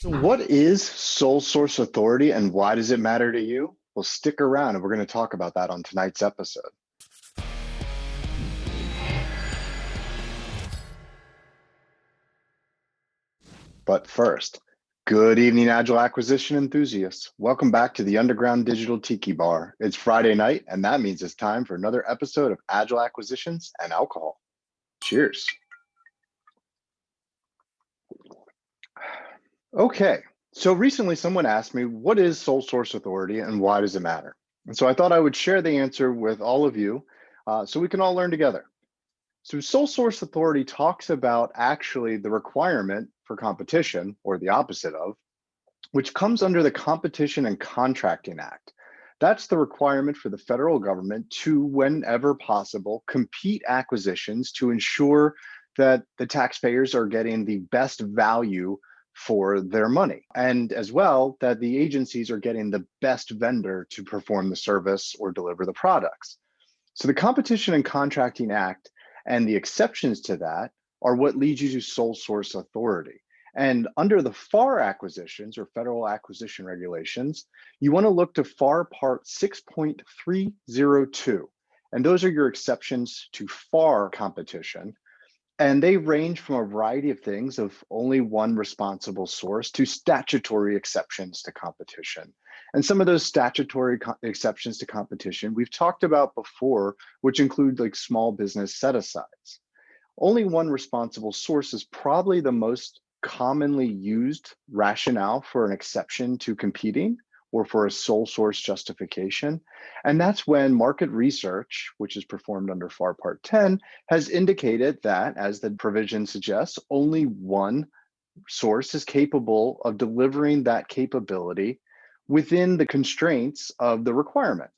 So what is sole source authority and why does it matter to you? Well, stick around and we're going to talk about that on tonight's episode. But first, good evening, Agile acquisition enthusiasts. Welcome back to the Underground Digital Tiki Bar. It's Friday night, and that means it's time for another episode of Agile Acquisitions and Alcohol. Cheers. Okay, so recently someone asked me, what is sole source authority and why does it matter? And so I thought I would share the answer with all of you so we can all learn together. So sole source authority talks about actually the requirement for competition, or the opposite of, which comes under the Competition and Contracting Act. That's the requirement for the federal government to, whenever possible, compete acquisitions to ensure that the taxpayers are getting the best value for their money. And as well, that the agencies are getting the best vendor to perform the service or deliver the products. So the Competition and Contracting Act and the exceptions to that are what leads you to sole source authority. And under the FAR acquisitions, or Federal Acquisition Regulations, you want to look to FAR Part 6.302. And those are your exceptions to FAR competition. And they range from a variety of things of only one responsible source to statutory exceptions to competition. And some of those statutory exceptions to competition we've talked about before, which include like small business set-asides. Only one responsible source is probably the most commonly used rationale for an exception to competing or for a sole source justification. And that's when market research, which is performed under FAR Part 10, has indicated that, as the provision suggests, only one source is capable of delivering that capability within the constraints of the requirement.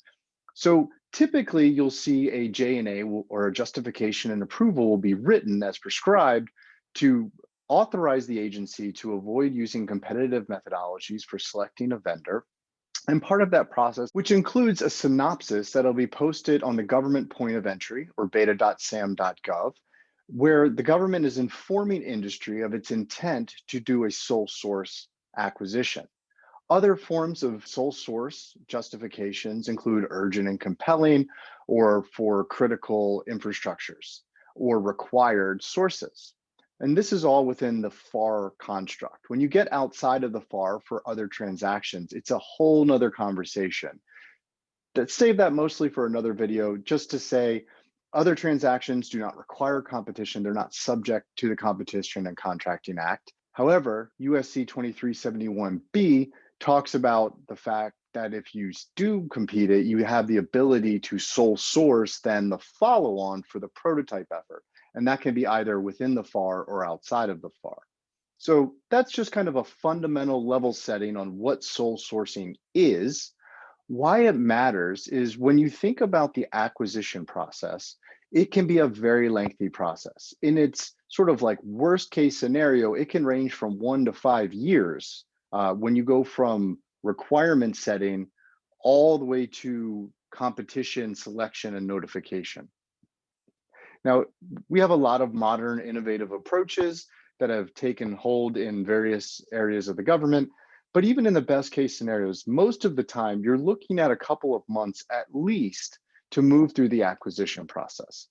So typically you'll see a J&A or a justification and approval will be written as prescribed to authorize the agency to avoid using competitive methodologies for selecting a vendor. And part of that process, which includes a synopsis that'll be posted on the government point of entry, or beta.sam.gov, where the government is informing industry of its intent to do a sole source acquisition. Other forms of sole source justifications include urgent and compelling, or for critical infrastructures, or required sources. And this is all within the FAR construct. When you get outside of the FAR for other transactions, it's a whole nother conversation. Save that mostly for another video, just to say other transactions do not require competition. They're not subject to the Competition and Contracting Act. However, USC 2371B talks about the fact that if you do compete it, you have the ability to sole source then the follow-on for the prototype effort. And that can be either within the FAR or outside of the FAR. So that's just kind of a fundamental level setting on what sole sourcing is. Why it matters is when you think about the acquisition process, it can be a very lengthy process. In its sort of like worst case scenario, it can range from 1 to 5 years when you go from requirement setting all the way to competition, selection, and notification. Now, we have a lot of modern innovative approaches that have taken hold in various areas of the government, but even in the best case scenarios, most of the time, you're looking at a couple of months at least to move through the acquisition process.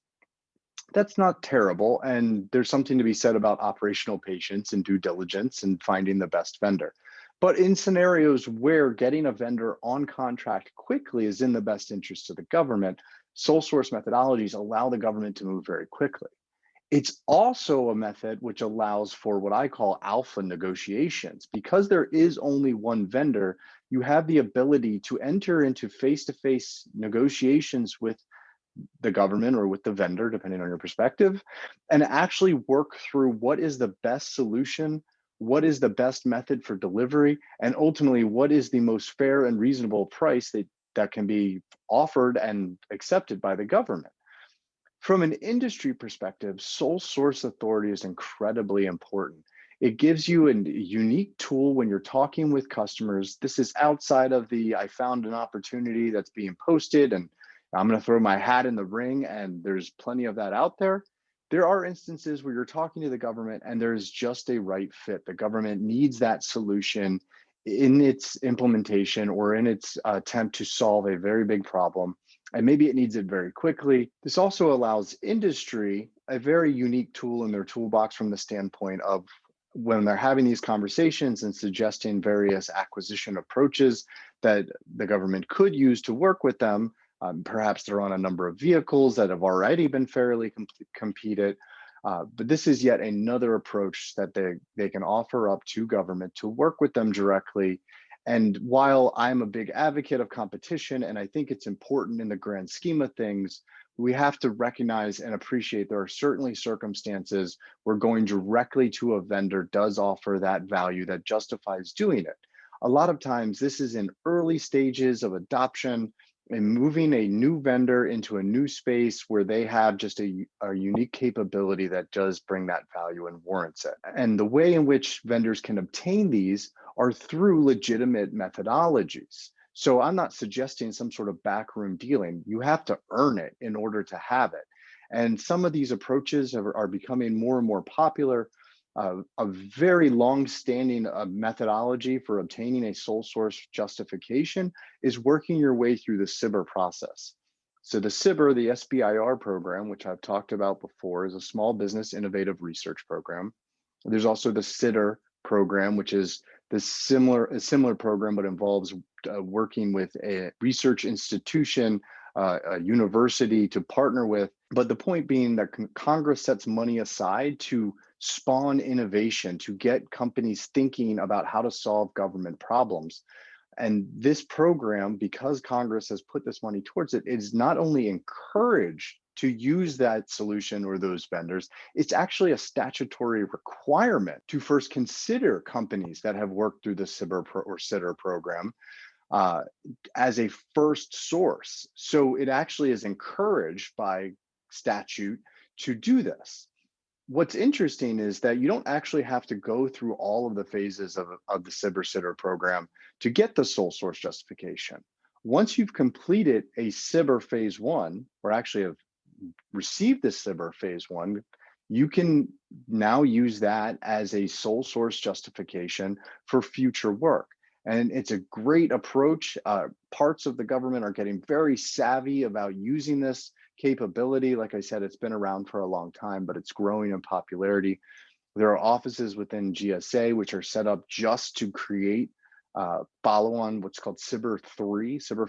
That's not terrible, and there's something to be said about operational patience and due diligence and finding the best vendor. But in scenarios where getting a vendor on contract quickly is in the best interest of the government, sole source methodologies allow the government to move very quickly. It's also a method which allows for what I call alpha negotiations. Because there is only one vendor, you have the ability to enter into face-to-face negotiations with the government or with the vendor, depending on your perspective, and actually work through what is the best solution, what is the best method for delivery, and ultimately what is the most fair and reasonable price that can be offered and accepted by the government. From an industry perspective, sole source authority is incredibly important. It gives you a unique tool when you're talking with customers. This is outside of the I found an opportunity that's being posted and I'm going to throw my hat in the ring, and there's plenty of that out there. There are instances where you're talking to the government and there's just a right fit. The government needs that solution in its implementation or in its attempt to solve a very big problem. And maybe it needs it very quickly. This also allows industry a very unique tool in their toolbox from the standpoint of when they're having these conversations and suggesting various acquisition approaches that the government could use to work with them. Perhaps they're on a number of vehicles that have already been fairly competed. But this is yet another approach that they can offer up to government to work with them directly. And while I'm a big advocate of competition, and I think it's important in the grand scheme of things, we have to recognize and appreciate there are certainly circumstances where going directly to a vendor does offer that value that justifies doing it. A lot of times this is in early stages of adoption and moving a new vendor into a new space where they have just a unique capability that does bring that value and warrants it. And the way in which vendors can obtain these are through legitimate methodologies. So I'm not suggesting some sort of backroom dealing. You have to earn it in order to have it. And some of these approaches are becoming more and more popular. A very long-standing methodology for obtaining a sole source justification is working your way through the SBIR process. So the SBIR, the SBIR program, which I've talked about before, is a small business innovative research program. There's also the STTR program, which is a similar program, but involves working with a research institution, a university to partner with. But the point being that Congress sets money aside to spawn innovation, to get companies thinking about how to solve government problems. And this program, because Congress has put this money towards it, is not only encouraged to use that solution or those vendors, it's actually a statutory requirement to first consider companies that have worked through the SBIR or STTR program as a first source. So it actually is encouraged by statute to do this. What's interesting is that you don't actually have to go through all of the phases of the SBIR program to get the sole source justification. Once you've completed a SBIR phase 1, or actually have received the SBIR phase 1, you can now use that as a sole source justification for future work. And it's a great approach. Parts of the government are getting very savvy about using this capability. Like I said, it's been around for a long time, but it's growing in popularity. There are offices within GSA which are set up just to create follow on what's called SBIR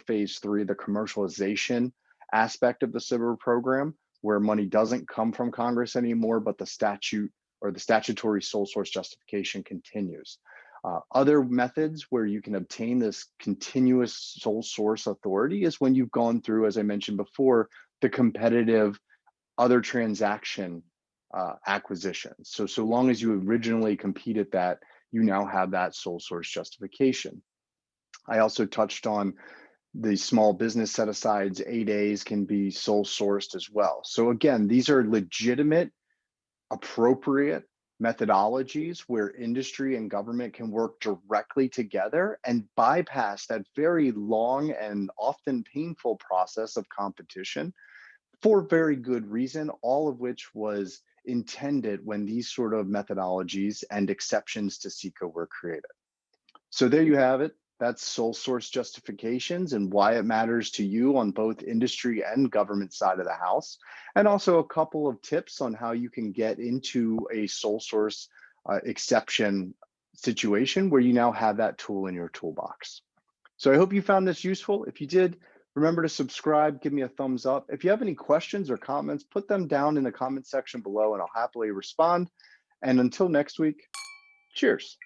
phase 3, the commercialization aspect of the SBIR program, where money doesn't come from Congress anymore, but the statute or the statutory sole source justification continues. Other methods where you can obtain this continuous sole source authority is when you've gone through, as I mentioned before, the competitive other transaction acquisitions. So long as you originally competed that, you now have that sole source justification. I also touched on the small business set-asides, 8As can be sole sourced as well. So again, these are legitimate, appropriate methodologies where industry and government can work directly together and bypass that very long and often painful process of competition for very good reason, all of which was intended when these sort of methodologies and exceptions to CICA were created. So there you have it. That's sole source justifications and why it matters to you on both industry and government side of the house. And also a couple of tips on how you can get into a sole source exception situation where you now have that tool in your toolbox. So I hope you found this useful. If you did, remember to subscribe, give me a thumbs up. If you have any questions or comments, put them down in the comment section below and I'll happily respond. And until next week, cheers.